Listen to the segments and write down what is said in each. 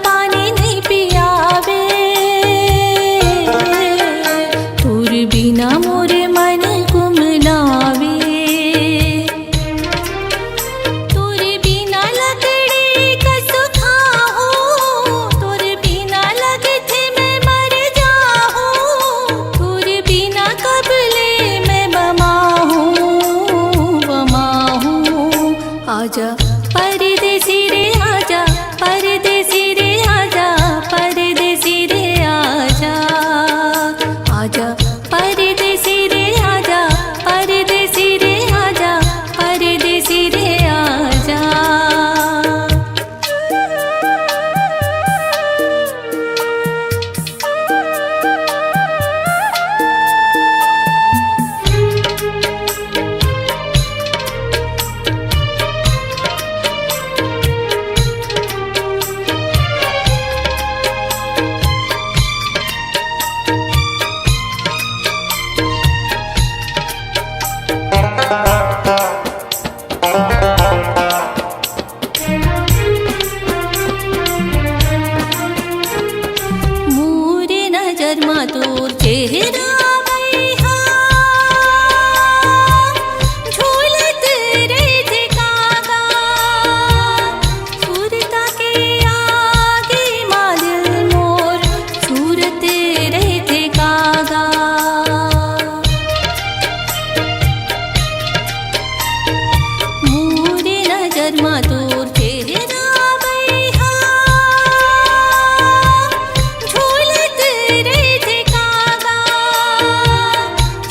पानी नहीं पियावे। तोर बिना मोर मन गुमनावे। तोर बिना लकड़ी कस खाहू, तोर बिना लगथे मैं मर जाहू। तोर बिना कबले मैं बमाहू बमाहू। आजा परदेसी रे आजा, परदेसी रे आजा, परदेसी रे आजा। आजा परदेसी रे आजा, परदेसी रे आजा, परदेसी रे आजा। मोरे नजर मा तोर चेहरा मैहा, झूलत रहिथे कागा। सुरता के आगे मा दिल मोर झूरत रहिथे कागा। मोरे नजर मा तोर चेहरा मैहा, झूलत रहिथे कागा।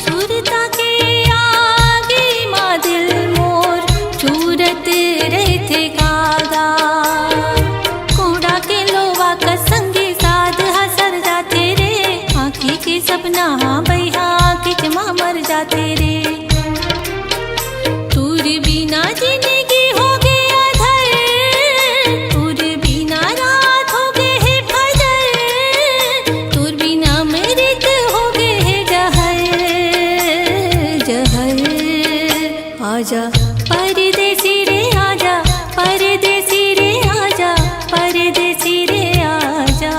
सुरता के आगे मा दिल मोर झूरत रहिथे कागा। कोड़ा के लोवा का संगे साध हसर जाते रे। आँखी के सपना हाँ बैहा खिच मा मर जाते रे। तोर बिना जिंदगी हो गया अधर, तोर बिना रात हो गए है फजर। तोर बिना मृत हो गए है जहर जहर। आजा परदेसी रे आजा, परदेसी रे आजा, परदेसी रे आजा।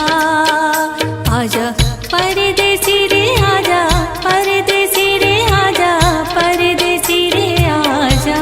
आजा परदेसी रे आजा, परदेसी रे आजा, परदेसी रे आजा।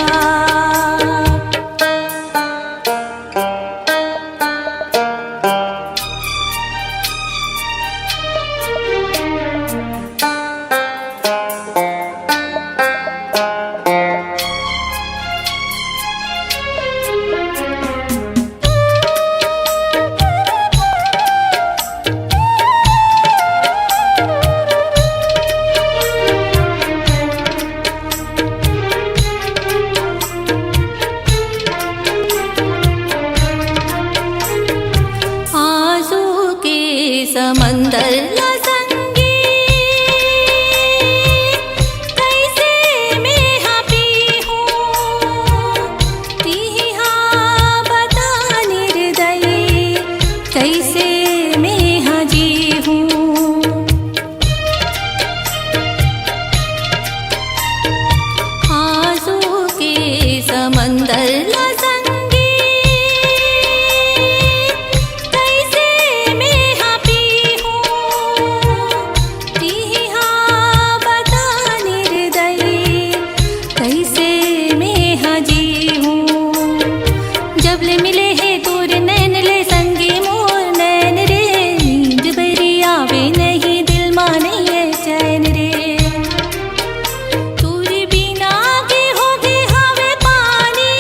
आंसू के समंदर ला संगी, कैसे मैं हाँ पीहूँ। तीही हाँ बता निर्दयी, कैसे मैं हाँ जीहूँ। आंसू के समंदर ला संगी, कैसे मैं हाँ पीहूँ। तीही हाँ बता निर्दयी, कैसे मैं हाँ जीहूँ। जब ले मिले है तोर नैन ले संगी मोर नैन रे। नींद बरी आवे नहीं दिल माने है चैन रे। तोर बिना के हो गए हवे पानी,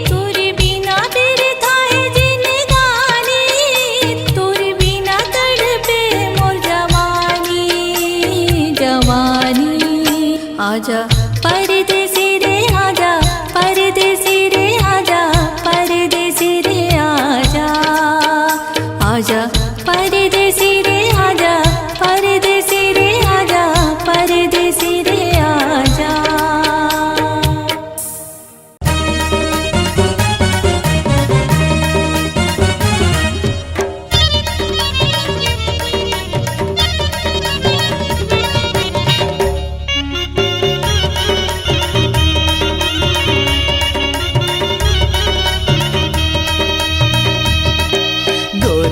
तोर बिना बिरथा है जिंदगानी। तोर बिना तड़पे मोर जवानी जवानी। आजा परदेसी रे आजा, परदेसी रे आजा, परदेसी रे आजा। आजा परदेसी रे आजा, परदेसी रे आजा, परदेसी रे आजा।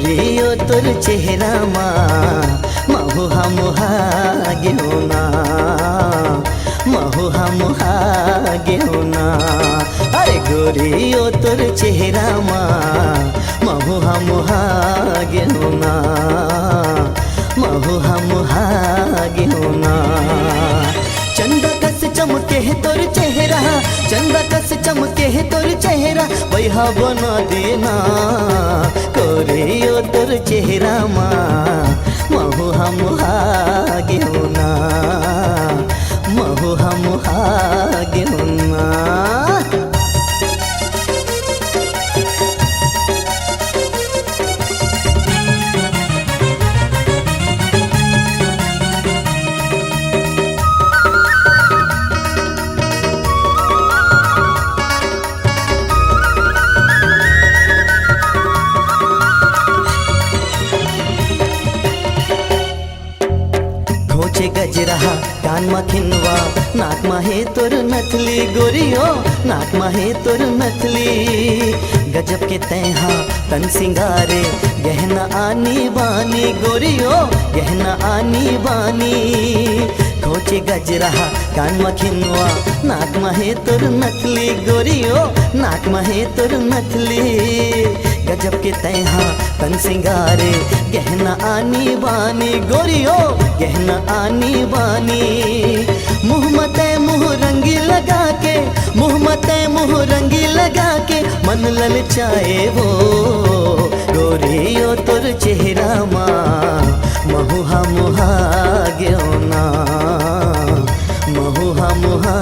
गोरियो तोर चेहरा मा महुहा मुहा गेहुना महुहा मुहा गेहुना अरे गोरियो तोर चेहरा मा महुहा मुहा गेहुना महुहा मुहा गेहुना चंदा कस चमके है तोर चेहरा चंदा कस चमके है तोर चेहरा वैहा बना देना गोरियो तोर चेहरा मा महुहा मुहा गेहुना महुहा मुहा गेहुना घोचे गजरा कान मा खिनवा नाक मा है तोर नथली गोरियो नाक मा है तोर नथली गजब के तैहा तन सिंगारे गहना आनी बानी गोरियो गहना आनी बानी घोचे गजरा कान मा खिनवा नाक मा है तोर नथली गोरियो नाक मा है तोर नथली गजब के तैहा तन सिंगारे गहना आनी बानी गोरियो गहना आनी बानी मुँह मते मुँह रंगी लगा के मुँह मते मुँह रंगी लगा के मन ललचाए वो गोरियो तोर चेहरा मा महुहा मुहा गेहुना महुहा मुहा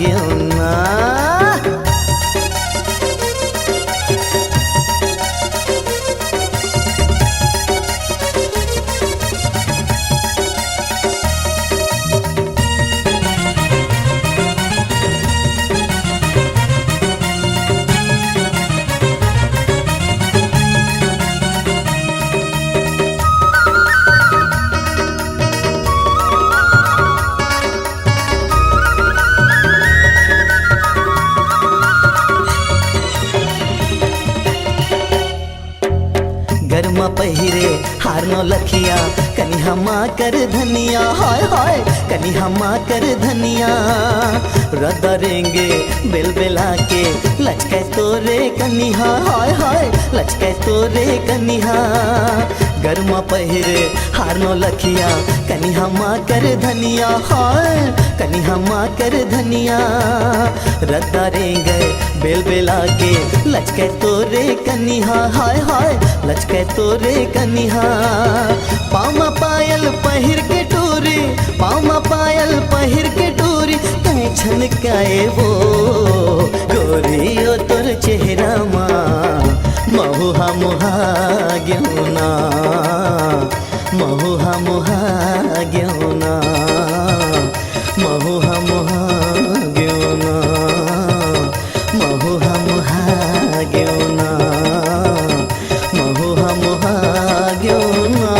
गेहुना गरमा पहिरे हार नो लखिया कनी हमा कर धनिया हाय हाय कनी हमा कर धनिया रदरेंगे बेल बेला के लचके तोरे कनिहा हाय हाय लचके तोरे कनिहा गरमा पहिरे हार नो लखिया कनी हमा कर धनिया हाय कनी हमा कर धनिया रदरेंगे बेल बेला के लचके तोरे कनिहा हाय हाय लचके तोरे कनिहा पामा पायल पहिर के टूरी पामा पायल पहिर के टूरी कहीं छनकाए वो गोरियो तोर चेहरा मा महुहा मुहा गेहुना महुहा मुहा गेहुना महुहा मुहा गेहुना महुहा मुहा गेहुना महुहा मुहा गेहुना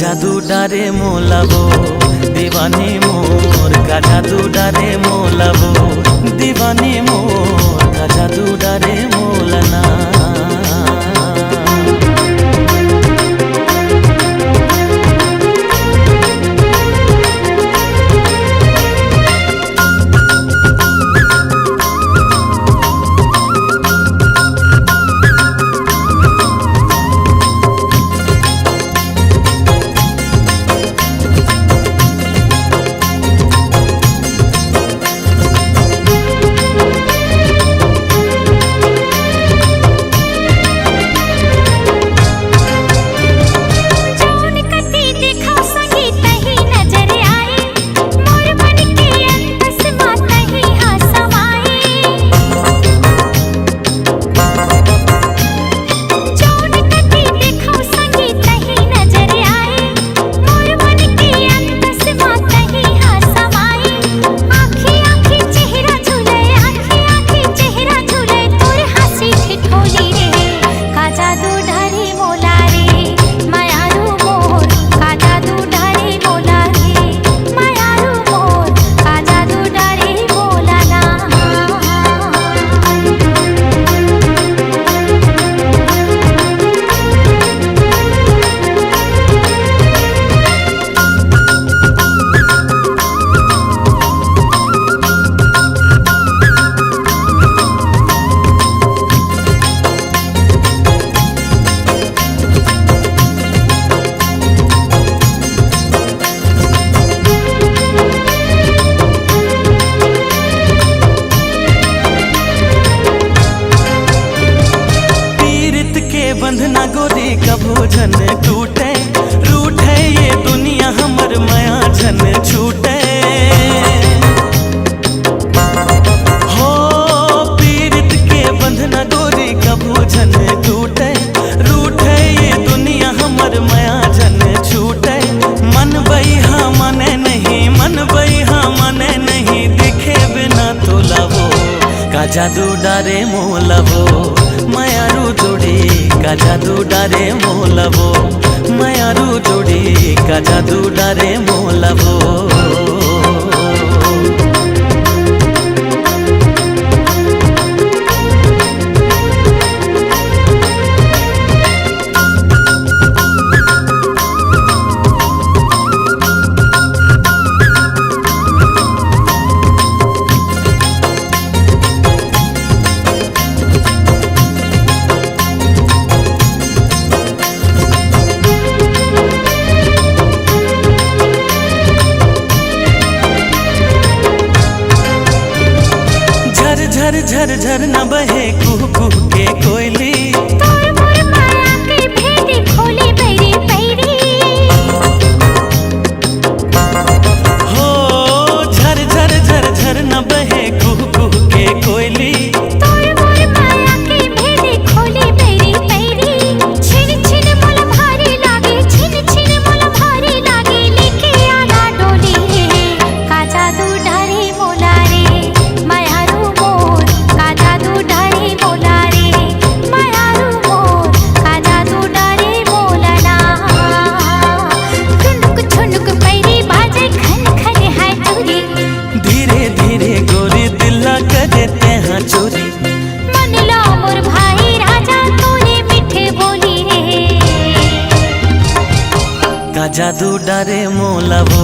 जादू डारे मोलाबो दीवानी मोर का जादू डारे मोलाबो दीवानी मोर का जादू डारे मोलना। गोरी कभू झन टूटे, रूठे ये दुनिया हमर माया झन छूटे। हो पीड़ित के बंधना गोरी कभू झन टूटे, रूठे ये दुनिया हमर माया झन छूटे। मन बइहा मने नहीं, मन बइहा मने नहीं, दिखे बिना तो लवो का जादू डारे मोलवो, मायारू जोड़ी का जादू डारे मोलवो, मायारू जोड़ी का जादू डारे मोलवो। झर झर झर न बहे कुहू कुहू के कोयली, तोर मोर माया के भेद खोले बैरी बैरी। हो झर झर झर झर न बहे कुहू कुहू के कोयली, तोर मोर माया के भेद खोले बैरी बैरी। छिन छिन मोल भारी लागे, छिन छिन मोल भारी लागे, लेके आना डोली का जादू डारे मोला रे, मायारू मोर का जादू डारे मोला रे, मायारू मोर का जादू डारे मोलना। ठुनुक ठुनुक पैरी बाजे खन खन है चोरी, धीरे धीरे गोरी दिला करे तेहा चोरी। मन लो मोर भाई राजा तूने मीठे बोली रे, का जादू डारे मोलवो,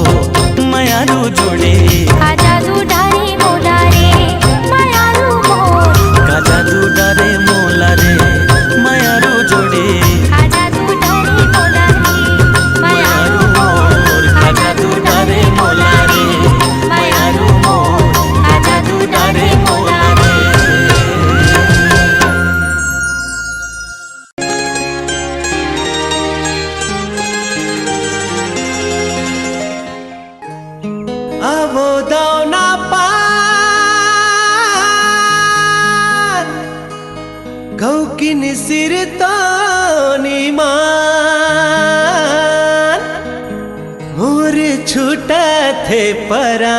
मायारू जोड़ी का जादू डारे मोला रे, मायारू मोर का जादू डारे मोला रे, मायारू जोड़ी का जादू डारे मोला रे, मायारू मोर का जादू डारे मोला रे, मायारू मोर का जादू डारे मोला रे। आवो दाना पान गौकिन सिर तानी मान, मोर छूटा थे परान,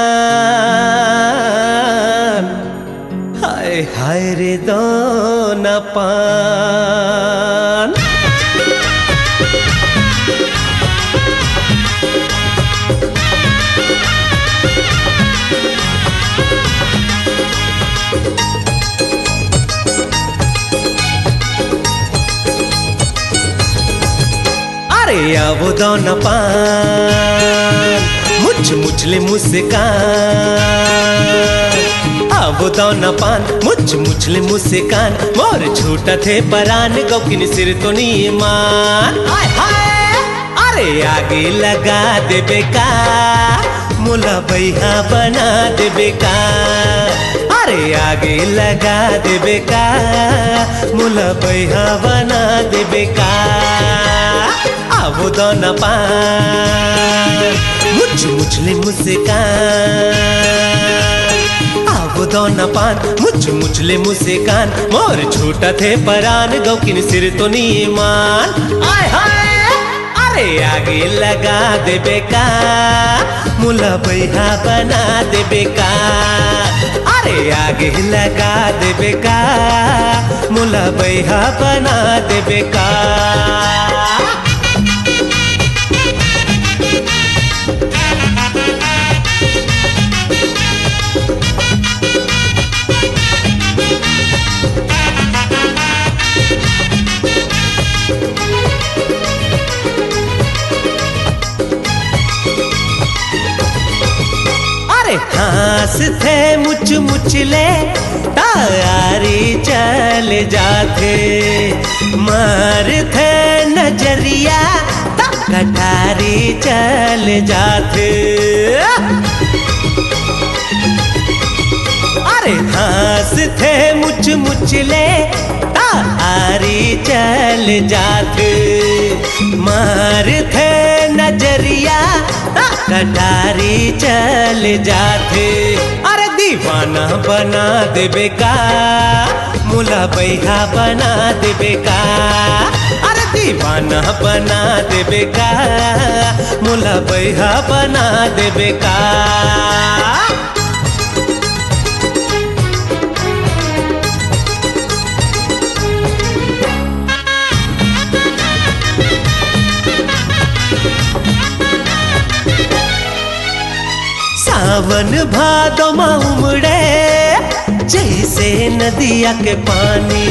हाय हाय रे दाना पान। अरे आवो दाना पान, मुछ मुछले मुस्कान, आवो दाना पान, मुछ मुछले मुस्कान, मोर छूटा थे परान, गौकिन सिर तो नीमान। हाय हाय अरे आगे लगा देबे का, मुला बैहा बना देबे का, अरे आगे लगा देबे का, मुला बैहा बना देबे का। आवो दाना पान, मुछ मुछले मुस्कान, आवो दाना पान, मुछ मुछले मुस्कान, मोर छूटा थे परान, गौकिन सिर तो नीमान। आय हाय अरे आगे लगा देबे का, मुला बैहा बना देबे का, अरे आगे लगा देबे का, मुला बैहा बना देबे का। अरे हंस थे मुच मुचले, तारी चल जाते, मार थे नजरिया, कटारी चल जाते। अरे हंस थे मुच मुचले, आरी चल जात मार थे नजरिया कटारी चल जाते अरे दीवाना बना देबे का मुला बैहा बना देबे का अरे दीवाना बना देबे का मुला बैहा बना देबे का सावन भादो में उमड़े जैसे नदिया के पानी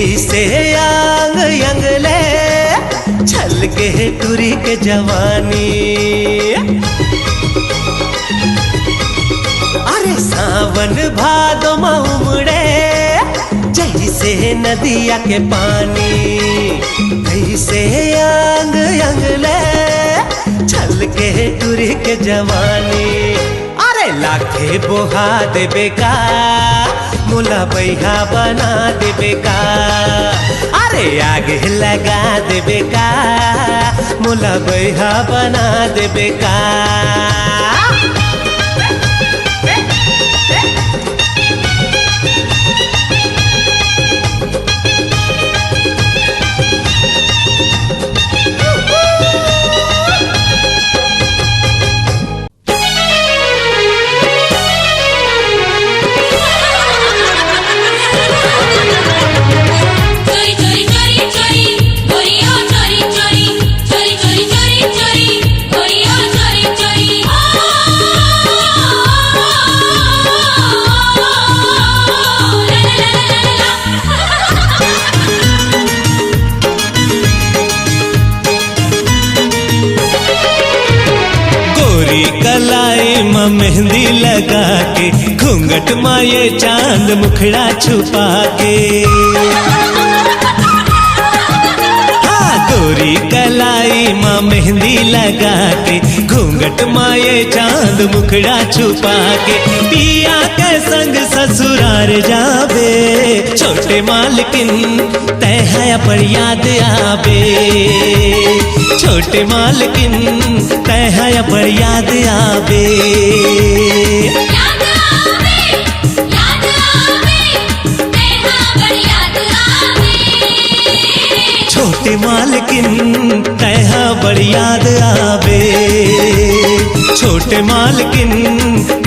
ऐसे आंग अंगले छल के टूरी के जवानी अरे सावन भादो में उमड़े जैसे नदिया के पानी ऐसे आंग अंगले छल के टूरी के जवानी अरे लाखे बोहा देबे का मुला बैहा बना देबे का अरे आगे लगा देबे का मुला बैहा बना देबे का कलाई में मेहंदी लगा के घूंघट माये चांद मुखड़ा छुपा के हाँ गोरी कलाई में मेहंदी लगा के घूंघट माये चांद मुखड़ा छुपा के पिया के संग ससुरार जावे छोटे मालकिन तय है पर याद आवे छोटे मालकिन तय है पर याद आवे छोटे मालकिन तय है पर याद आवे छोटे मालकिन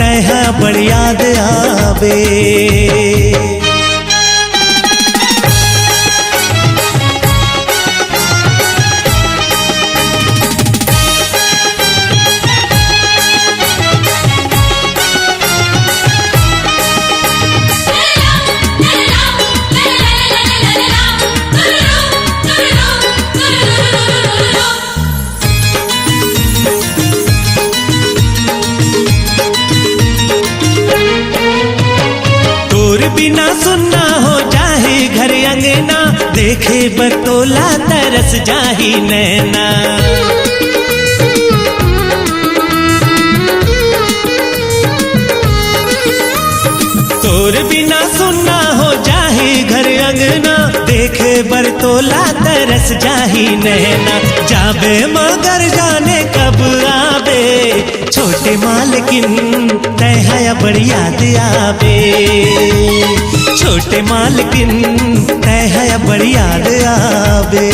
तय है पर याद आवे बिना सुनना हो जाहे घर अंगना देखे बतोला तरस जाही नैना तोर बिना सुनना हो जाहे घर अंगना देखे बरतोला तरस जाही नैना जाबे मगर जाने कब आवे छोटे मालकिन तय है बड़ याद आवे छोटे मालकिन तय है बड़ याद आवे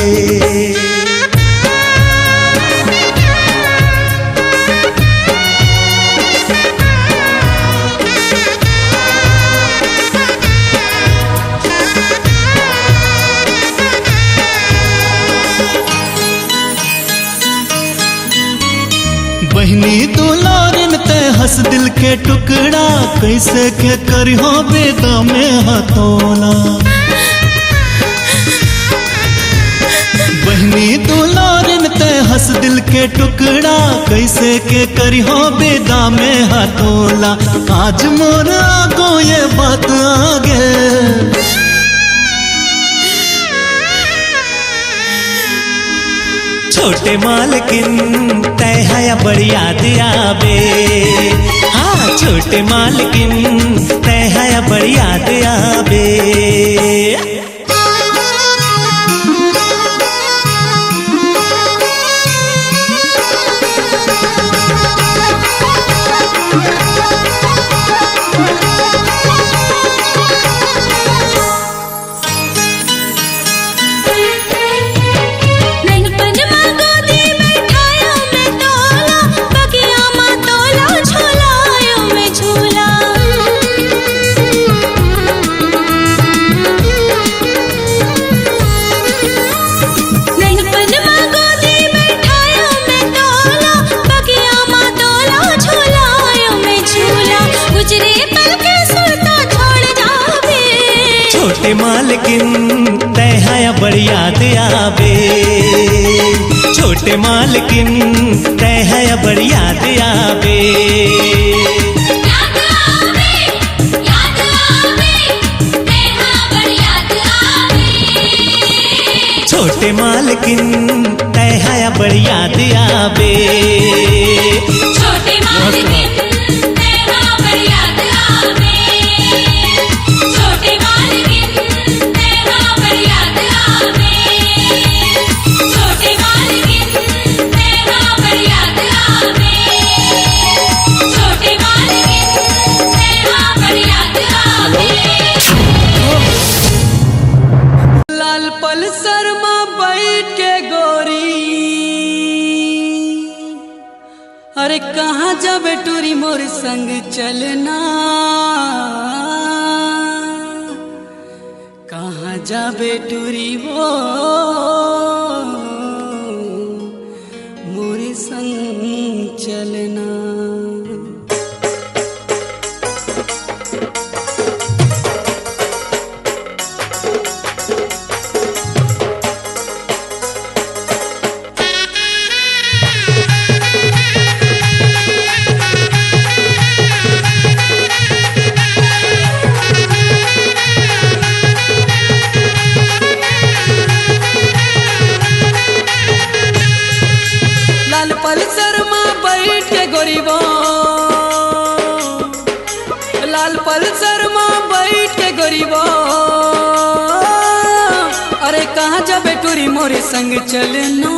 बहनी दुलारिन ते हंस दिल के टुकड़ा कैसे के करियो बेदा में हथोला बहनी दुलारिन ते हंस दिल के टुकड़ा कैसे के करियो बेदा में हथोला आज मोर आगो ये बात आगे छोटे मालकिन तय है बड़ याद आवे हाँ छोटे मालकिन तय है बड़ याद आवे छोटे मालकिन तैहाया बड़ी याद आवे, छोटे मालकिन तैहाया बड़ी याद आवे। छोटे मालकिन तैहाया बड़ी याद आवे। छोटे मालकिन तेरा बड़ी याद आवे, छोटे मालकिन तेरा बड़ी याद आवे, छोटे मालकिन तेरा बड़ी याद आवे, छोटे मालकिन तेरा बड़ी याद आवे। लाल पल्सर में बैठ के गोरी, अरे कहाँ जाबे टूरी मोर संग चलना, कहाँ जाबे टूरी वो मोर संग चलना। लाल पल्सर में बैठ के गोरीबो, लाल पल्सर में बैठ के गोरीबो, अरे कहाँ जाबे टूरी मोरे संग चलना।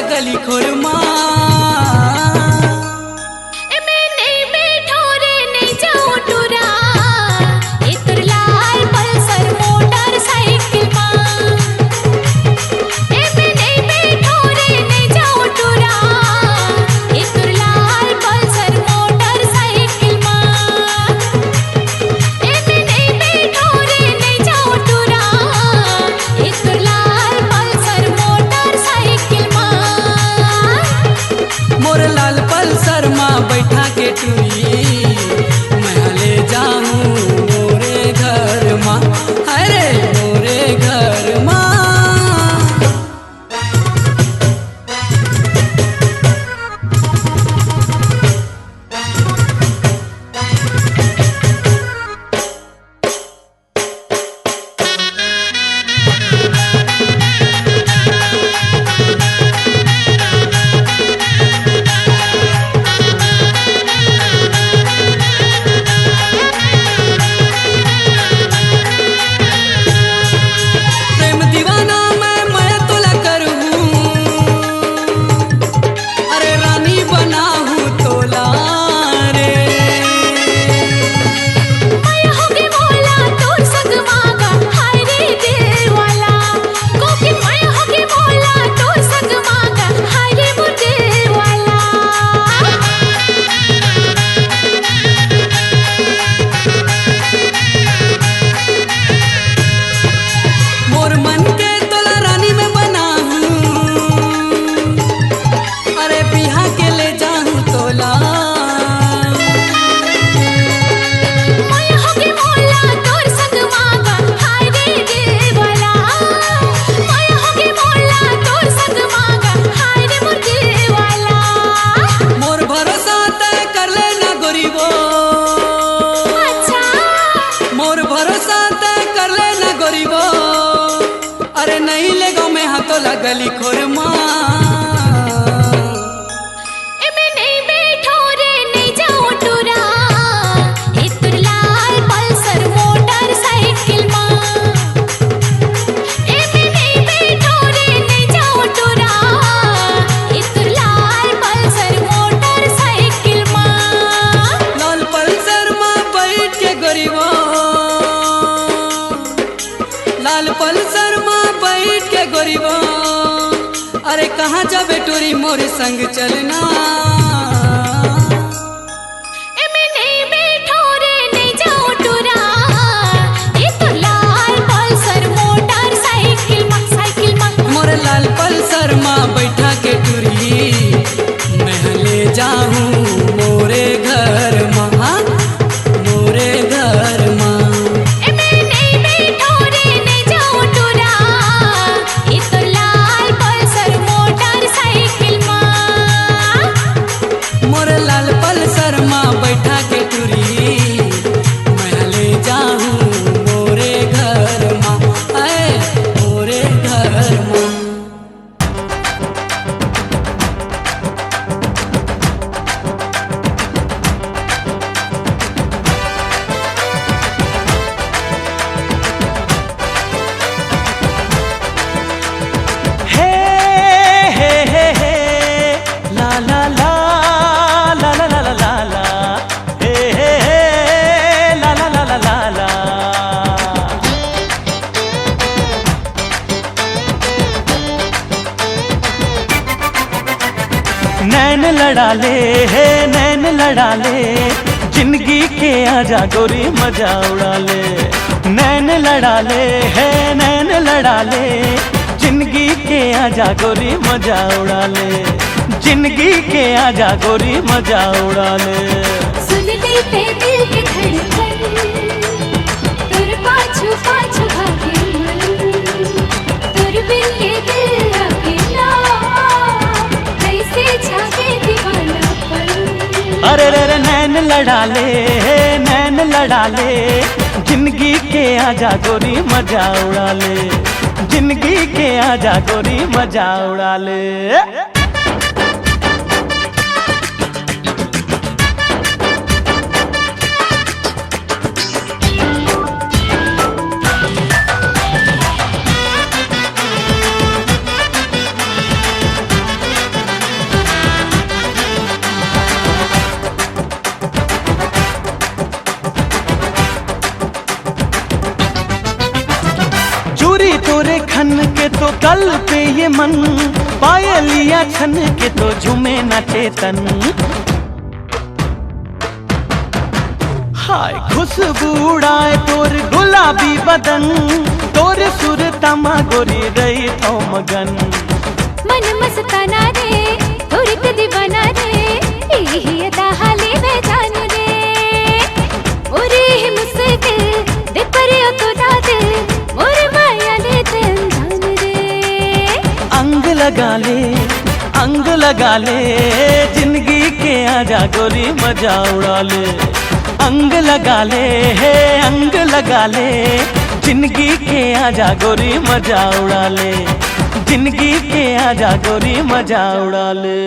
गली खोरमा बैठा के टूरी मैं ले जाऊं मोरे घर माँ, अरे मोरे घर माँ। मोर संग चलना। मोर लाल पल्सर माँ बैठा के टुरी मैं ले जाऊँ मोरे घर माँ, मोरे घर माँ। मोर लाल पल्सर माँ बैठा के टुरी मैं ले जाऊँ मोरे घर माँ, मोरे घर माँ। नैन लड़ा ले है नैन लड़ा ले, जिंदगी के आजा गोरी मजा उड़ा ले। नैन लड़ा ले है नैन लड़ा ले, जिंदगी के आजा गोरी मजा उड़ा ले। जिंदगी के आजा गोरी मजा उड़ा ले। सुन लेते दिल के धड़कन, तुर पाछू पाछू भागे मन, तुर बिन ये दिल अकेला कैसे जागे दीवानापन। अरे रे रे नैन लड़ा ले नैन लड़ा ले, जिंदगी के आजा गोरी मजा उड़ा ले। जिंदगी के आजा गोरी मजा उड़ा ले। चूरी तोरे खन के तो कल पे ये मन, पायलिया छन के तो झूमे न चेतन। हाय खुशबू उड़ाए तोर गुलाबी बदन, तोर सुर तमा गोरी रही तो मगन। मन मस्ताना रे तोर के दीवाना रे, यही अदा हाले में जान रे। ओरे मुस्किल दे पर तो ना दिल, मोर माया ले जान रे। अंग लगा ले अंग लगा ले, जिंदगी के आजा गोरी मजा उड़ा ले। अंग लगा ले है अंग लगा ले, जिंदगी के आजा गोरी मजा उड़ा ले। जिंदगी के आजा गोरी मजा उड़ा ले।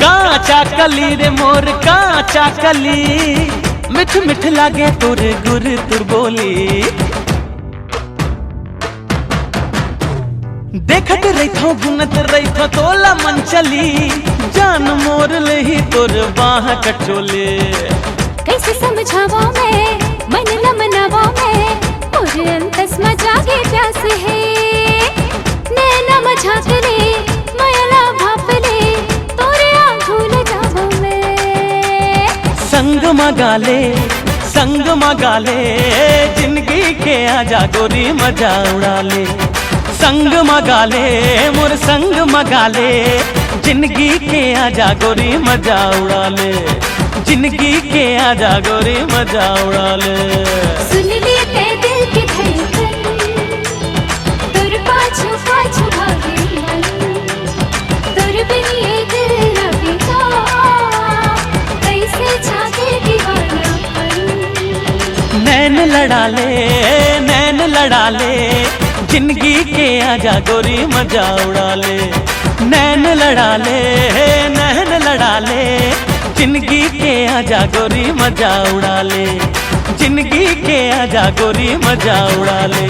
काचा कली रे मोर काचा कली, मिठ मिठ लागे तुर गुर तुर बोली। देखत रही थो गुनत रही थो तोला मन चली, जान मोर ले ही तोर बाह कचोले। कैसे समझावा मैं मन न मनावा मैं, मोर अंतस में जागे प्यास है। नैना मझाक ले माया भाप ले, तोरे आँखों ले जावा मैं। संग मगा ले, जिंदगी के आजा गोरी मजा उड़ा ले। संग मगा ले मोर संग मगा ले, जिंदगी के आजा गोरी मजा उड़ा ले। जिंदगी के आजा गोरी मजा उड़ा ले। सुन लेते दिल की धड़कन, तुर पाछू पाछू भागे मन, तुर बिन ये दिल अकेला कैसे जागे दीवानापन। नैन लड़ा ले, जिंदगी के आजा गोरी मजा उड़ा ले। नैन लड़ा ले जिंदगी के आजा गोरी मजा उड़ा ले, जिंदगी के आजा गोरी मजा उड़ा ले।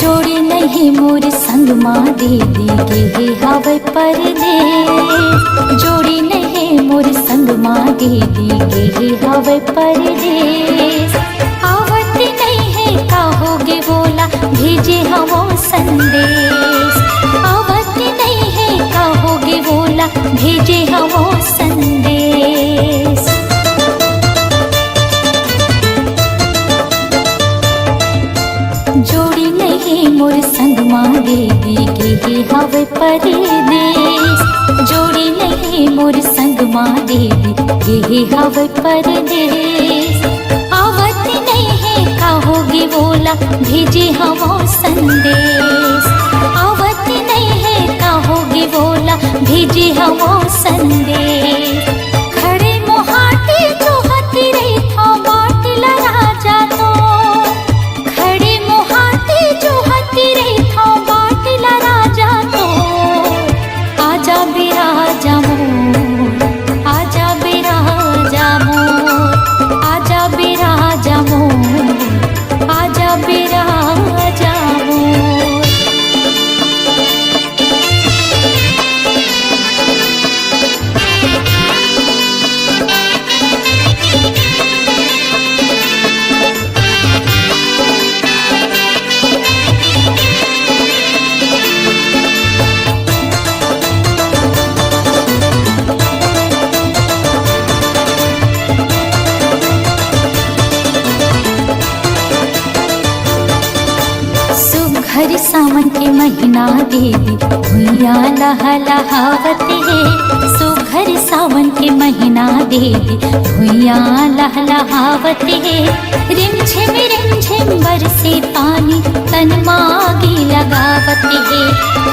जोड़ी नहीं मोर संग माँ दे देगे हवे परदेस, जोड़ी नहीं मोर संग माँ दे देगे हवे परदेस। आवत नहीं है कहोगे बोला भेजे हवो संदेश, आवत नहीं है कहोगे बोला भेजे हवो संदेश। जोड़ी नहीं मोर संग माँ दे देगे हवे परदेस, जोड़ी नहीं मोर संग माँ दे देगे हवे परदेस। आवत नहीं है कहोगे बोला भेजे हवो संदेश, आवत नहीं है कहोगे बोला भेजे हवो संदेश। खड़े मोहाटी जो हती रही था बाटला राजा तो, खड़े मोहाटी जो हती रही था बाटला राजा तो। आजा बिराजा मोर, आजा बिराजा मोर, आजा बिराजा मोर, आजा बिराजा मोर। हर सावन के महीना देवी भुइया लहलहावत है, सुघर सावन के महीना देवी भुइया लहलहावत है। रिमझिम बरसे पानी तन मागी लगावत है,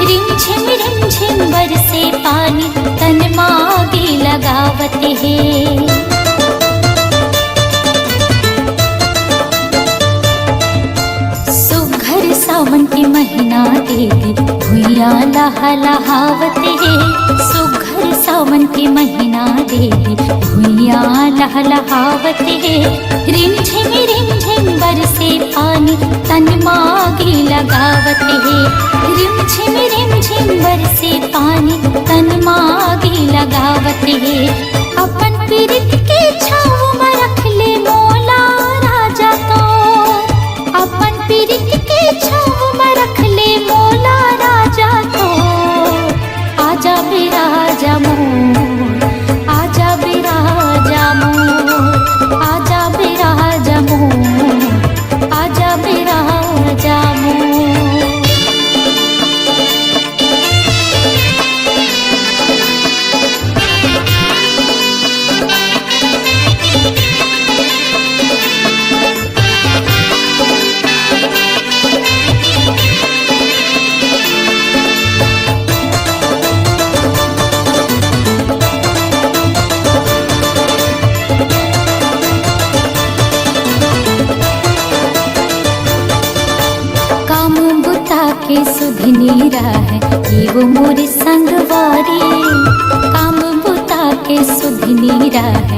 रिमझिम बरसे पानी तन मागी लगावत है। सावन के महीना देवी भुइया लहलहावत है, सुघर सावन के महीना देवी भुइया लहलहावत है। रिमझिम बरसे पानी तन मागी लगावत है, रिमझिम बरसे पानी तन मागी लगावत है। अपन पीरित के छाव में रख ले मोला राजा तो, अपन पीरित के छाव में रख ले मोला राजा तो। आजा बिराजा मोर, आजा बिराजा मोर, आजा बिराजा मोर, आजा बिराजा मोर। के सुधनी राह वो मोर संगवारी। काम बुता के सुधनी राह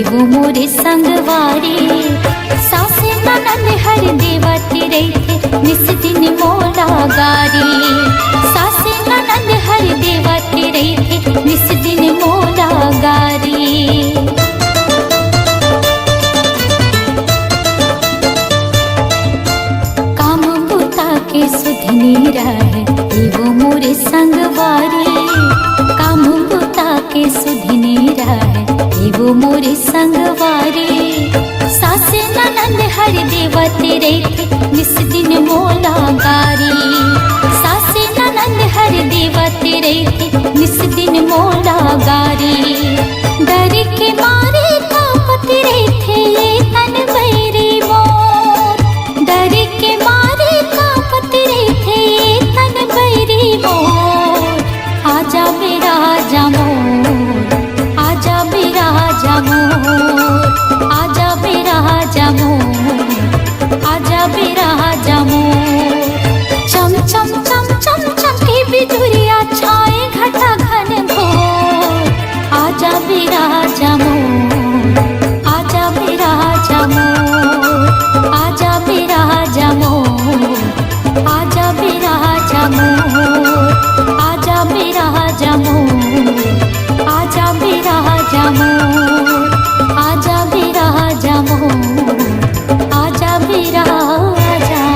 वो मोर संगवारी। सासे ननद हर देवा तेरे थे निस दिन मोला गारी। सासे ननद हर देवा तेरे थे निस दिन मोला गारी। के सुधनी राह वो मोर संगवारी। काम बुता के सुधनी राह वो मोर संगवारी। सासे ननद हर देवा तेरे थे निस दिन मोला गारी। सासे ननद हर देवा तेरे थे निस दिन मोला गारी। डर के मारे कांपत रहे थे ये तन बैरी मोर। डर के मारे आजा मेरा जामोर, आजा मेरा जामोर, आजा मेरा जामोर, आजा मेरा जामोर। चम चम चम चम चमके बिजुरिया छाए घटा घन घोर। आजा मेरा जामोर, आजा मेरा जामोर, आजा मेरा जामोर, आजा मेरा जामोर, आजा मेरा जामोर, आजा मेरा जामोर, आजा मेरा जामोर, आजा मेरा जामोर।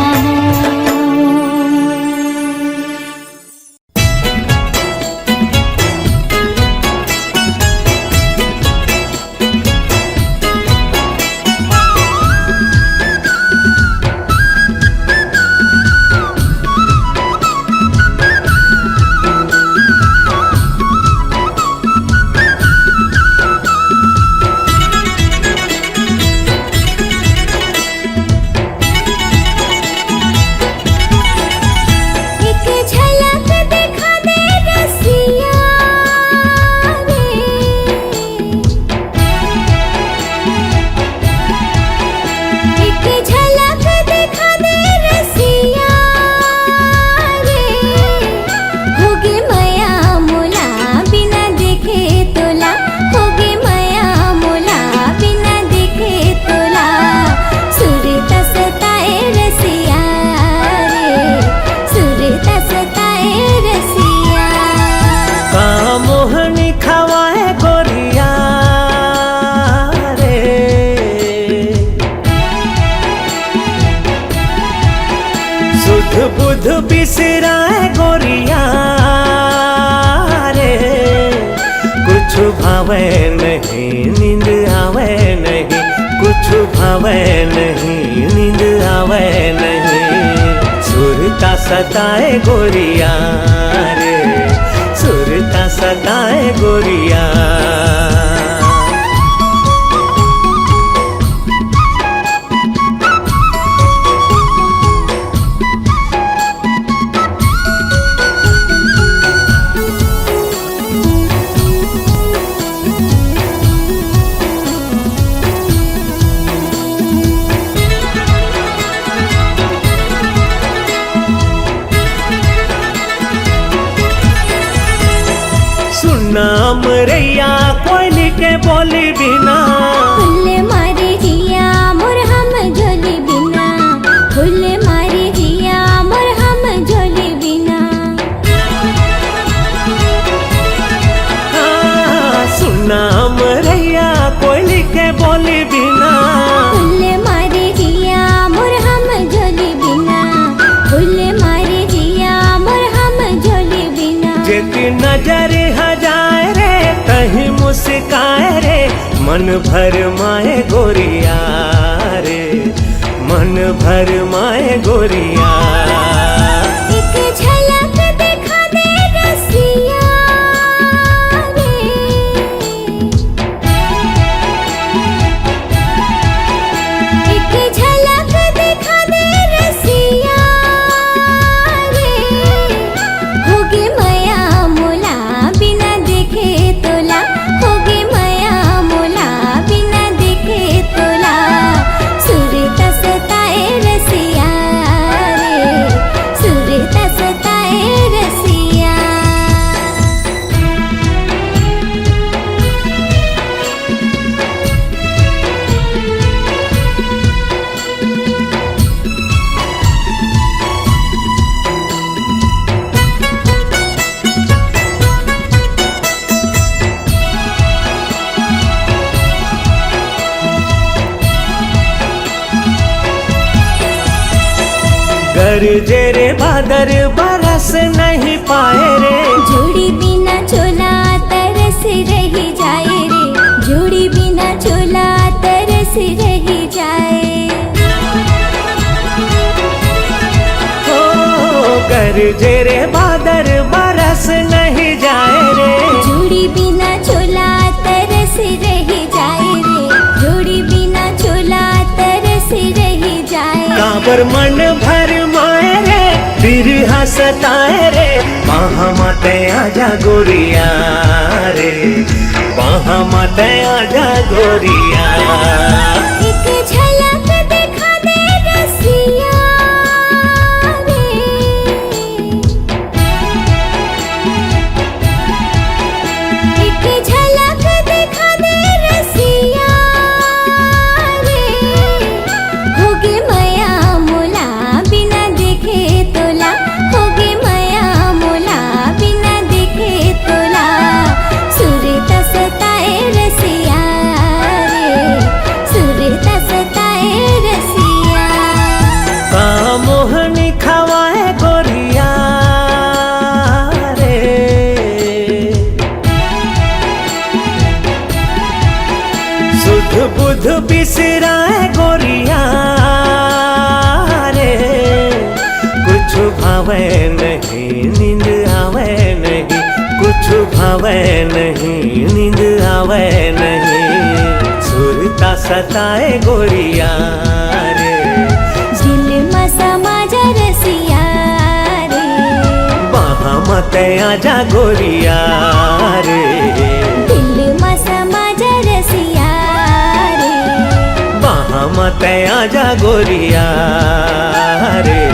बुध बिसराए गोरिया रे। कुछ भावे नहीं नींद आवे नहीं, कुछ भावे नहीं नींद आवे नहीं। सुरता सताए गोरिया रे, सुरता सताए गोरिया। नाम रैया कोयली के बोली बिना। फुल मारी हिया मोर हम झोली बिना। फुल मारी हिया मोर हम झोली बिना। सुनाम रैया कोयली के बोली बिना। फुल मारी हिया मोर हम झोली बिना। फुल मारी हिया मोर हम झोली बिना। जेती नजर हजाए रे कहीं मुस्काए रे, मन भर माए गोरिया रे, मन भर माए गोरिया। एक झलक दिखा दे रसिया रे। एक झलक दिखा दे रसिया रे। होगे मया मोला बिना देखे तोला। होगे मया मोला बिना देखे तोला। सुरता सताए रसिया रे, गरजे रे बादर बरस नहीं पाए रे, जोड़ी बिना चोला तरस रही जाए रे, जोड़ी बिना चोला तरस रही जाए। ओ गरजे रे बादर बरस नहीं जाए रे, जोड़ी बिना चोला तरस रही जाए रे, जोड़ी बिना चोला तरस रही जाए। काबर मन भर माए रे, फिर हंसताए रे, वहाँ मत आजा गोरिया रे, वहाँ मत आजा गोरिया। एक झलक दिखा दे रसिया रे, एक झलक दिखा दे रसिया रे, होगे मया मोला बिना देखे तोला, होगे मया मोला बिना देखे तोला, सुरत सताए रसिया रे, सुरत सताए रसिया। का मोहनी खवाए गोरिया रे, सुध बुध बिसराए गोरिया रे, कुछ भावे नहीं नींद आवे नहीं, कुछ भावे नहीं नींद आवे नहीं, सुरता सताए गोरिया रे, दिल में समा जा रसिया रे, वहाँ मत आजा गोरिया रे, दिल में समा जा रसिया रे, वहाँ मत आजा गोरिया रे।